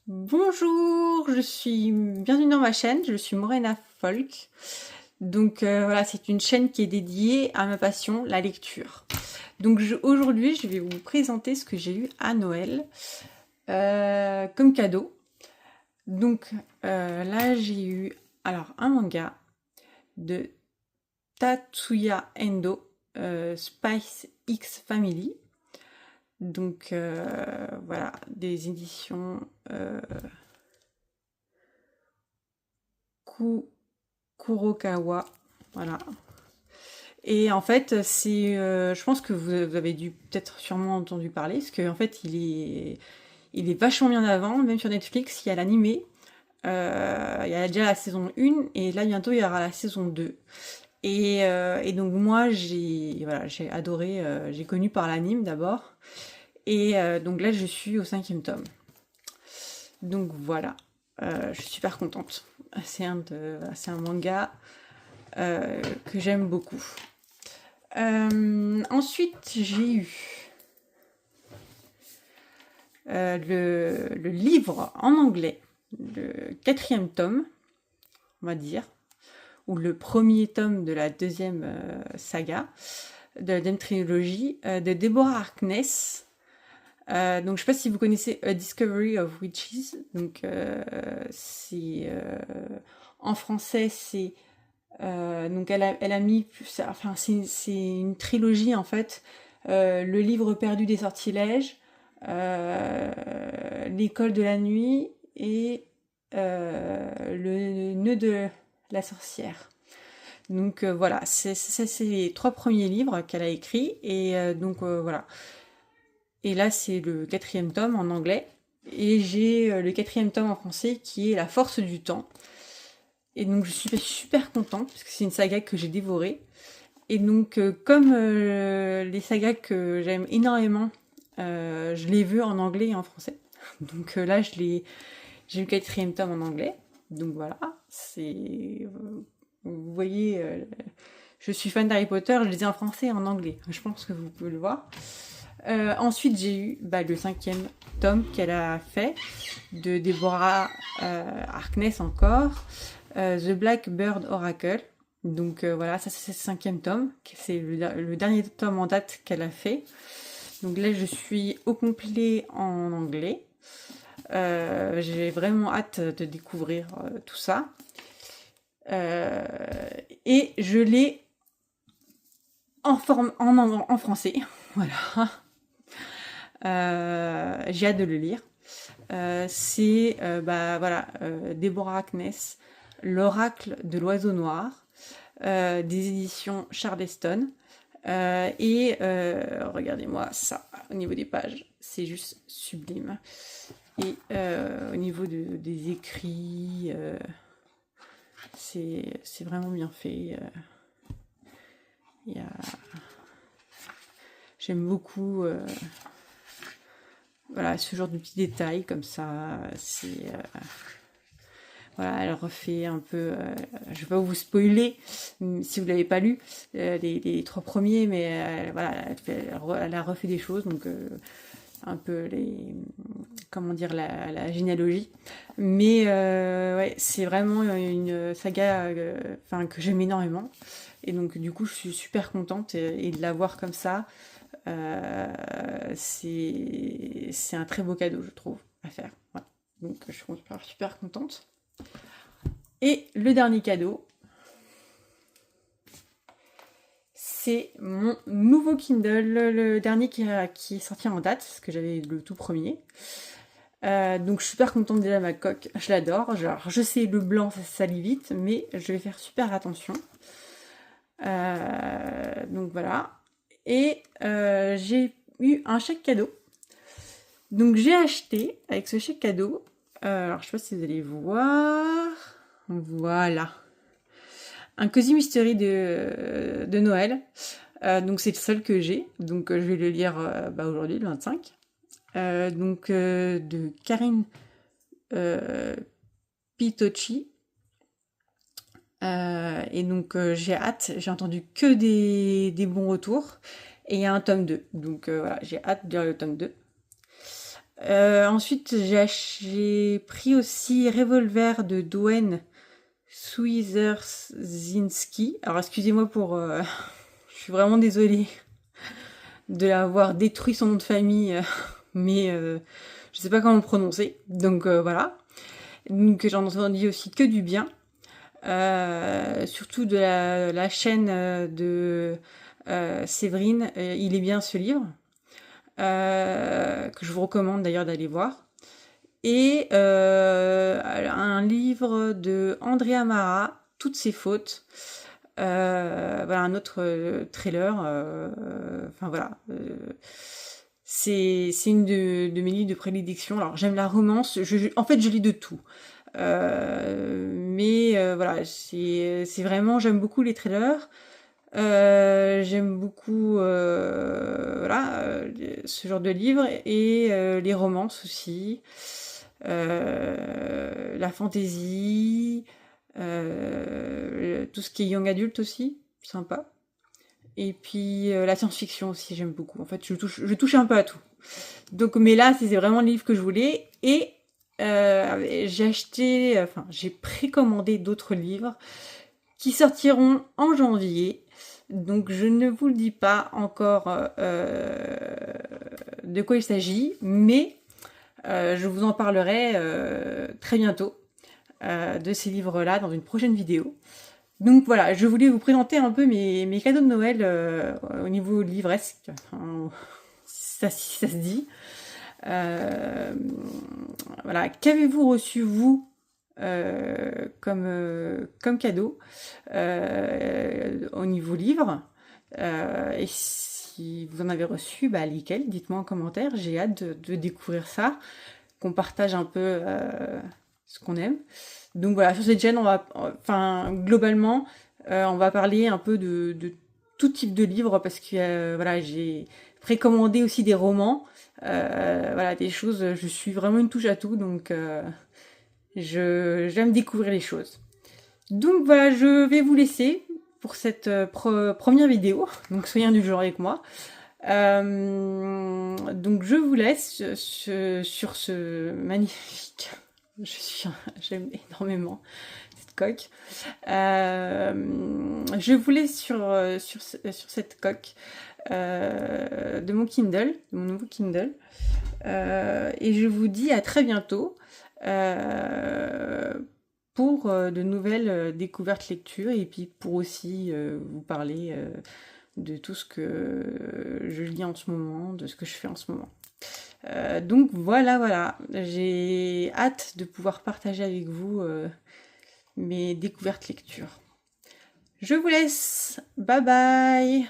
Bonjour, bienvenue dans ma chaîne, je suis Morena Folk. Donc voilà, c'est une chaîne qui est dédiée à ma passion, la lecture. Donc aujourd'hui, je vais vous présenter ce que j'ai eu à Noël comme cadeau. Donc là, j'ai eu un manga de Tatsuya Endo, Spice X Family. Donc voilà, des éditions Kurokawa, voilà. Et en fait, je pense que vous avez dû peut-être sûrement entendu parler, parce qu'en fait, il est vachement mis en avant, même sur Netflix, il y a l'animé. Il y a déjà la saison 1, et là, bientôt, il y aura la saison 2. Et donc, moi, j'ai adoré, j'ai connu par l'anime d'abord. Et donc là, je suis au 5e tome. Donc voilà, je suis super contente. C'est un manga que j'aime beaucoup. Ensuite, j'ai eu le livre en anglais, le 4e tome, on va dire, ou le premier tome de la deuxième saga, de la deuxième trilogie, de Deborah Harkness. Donc, je sais pas si vous connaissez A Discovery of Witches. Donc, en français, c'est donc elle a mis, enfin c'est une trilogie en fait. Le livre perdu des sortilèges, l'école de la nuit et le nœud de la sorcière. Donc voilà, c'est les 3 premiers livres qu'elle a écrits et donc voilà. Et là c'est le 4e tome en anglais et j'ai le 4e tome en français qui est La Force du Temps. Et donc je suis super contente parce que c'est une saga que j'ai dévorée. Et donc comme les sagas que j'aime énormément, je les veux en anglais et en français. Donc là j'ai le 4e tome en anglais. Donc voilà, vous voyez, je suis fan d'Harry Potter, je les ai en français et en anglais. Je pense que vous pouvez le voir. Ensuite, j'ai eu le 5e tome qu'elle a fait, de Deborah Harkness encore, The Blackbird Oracle. Donc voilà, ça c'est le 5e tome, c'est le dernier tome en date qu'elle a fait. Donc là, je suis au complet en anglais. J'ai vraiment hâte de découvrir tout ça. Et je l'ai en français. Voilà. J'ai hâte de le lire. C'est Deborah Harkness, L'Oracle de l'Oiseau Noir, des éditions Charleston. Regardez-moi ça, au niveau des pages, c'est juste sublime. Et au niveau des écrits, c'est vraiment bien fait. J'aime beaucoup ce genre de petits détails comme ça. Elle refait un peu. Je vais pas vous spoiler si vous l'avez pas lu les 3 premiers, mais elle a refait des choses, donc un peu la généalogie. Mais ouais, c'est vraiment une saga que j'aime énormément. Et donc du coup, je suis super contente et de la voir comme ça. C'est un très beau cadeau, je trouve, à faire. Voilà. Donc je suis super contente. Et le dernier cadeau, c'est mon nouveau Kindle, le dernier qui est sorti en date, parce que j'avais le tout premier. Donc je suis super contente déjà, ma coque, je l'adore. Genre, je sais, le blanc ça salit vite, mais je vais faire super attention. Donc voilà. Et j'ai eu un chèque cadeau. Donc j'ai acheté avec ce chèque cadeau. Alors je sais pas si vous allez voir. Voilà. Un Cozy Mystery de Noël. Donc c'est le seul que j'ai. Donc je vais le lire aujourd'hui, le 25. De Karine Pitocchi. Et donc j'ai hâte, j'ai entendu que des bons retours. Et il y a un tome 2. Donc voilà, j'ai hâte de lire le tome 2. Ensuite, j'ai pris aussi Revolver de Doen Swiderzinski. Alors, excusez-moi pour... je suis vraiment désolée de avoir détruit son nom de famille, mais je sais pas comment le prononcer. Donc, voilà. Donc, j'en ai entendu aussi que du bien. Surtout de la chaîne de Séverine. Il est bien ce livre. Que je vous recommande d'ailleurs d'aller voir. Et un livre de Andrea Mara, Toutes ses fautes. Voilà, un autre trailer. Enfin voilà. C'est une de mes livres de prédilection. Alors j'aime la romance. En fait, je lis de tout. Mais voilà, c'est vraiment, j'aime beaucoup les trailers. J'aime beaucoup voilà, ce genre de livre et les romances aussi, la fantasy, tout ce qui est young adulte aussi, sympa. Et puis la science-fiction aussi, j'aime beaucoup. En fait, je touche un peu à tout. Donc, mais là, c'est vraiment le livre que je voulais. Et j'ai précommandé d'autres livres qui sortiront en janvier. Donc je ne vous le dis pas encore de quoi il s'agit, mais je vous en parlerai très bientôt de ces livres-là dans une prochaine vidéo. Donc voilà, je voulais vous présenter un peu mes cadeaux de Noël au niveau livresque, enfin, si ça se dit. Voilà, qu'avez-vous reçu vous comme cadeau au niveau livre et si vous en avez reçu, bah lesquels, dites-moi en commentaire, j'ai hâte de découvrir ça, qu'on partage un peu ce qu'on aime. Donc voilà, sur cette chaîne, globalement, on va parler un peu de tout type de livres parce que voilà, j'ai précommandé aussi des romans, voilà, des choses, je suis vraiment une touche à tout, donc j'aime découvrir les choses. Donc voilà, je vais vous laisser pour cette première vidéo. Donc soyez indulgents avec moi. Donc je vous laisse sur ce magnifique... J'aime énormément cette coque. Je vous laisse sur cette coque de mon Kindle, de mon nouveau Kindle. Et je vous dis à très bientôt pour de nouvelles découvertes lecture et puis pour aussi vous parler de tout ce que je lis en ce moment, de ce que je fais en ce moment. Donc voilà, j'ai hâte de pouvoir partager avec vous mes découvertes lecture. Je vous laisse, bye bye!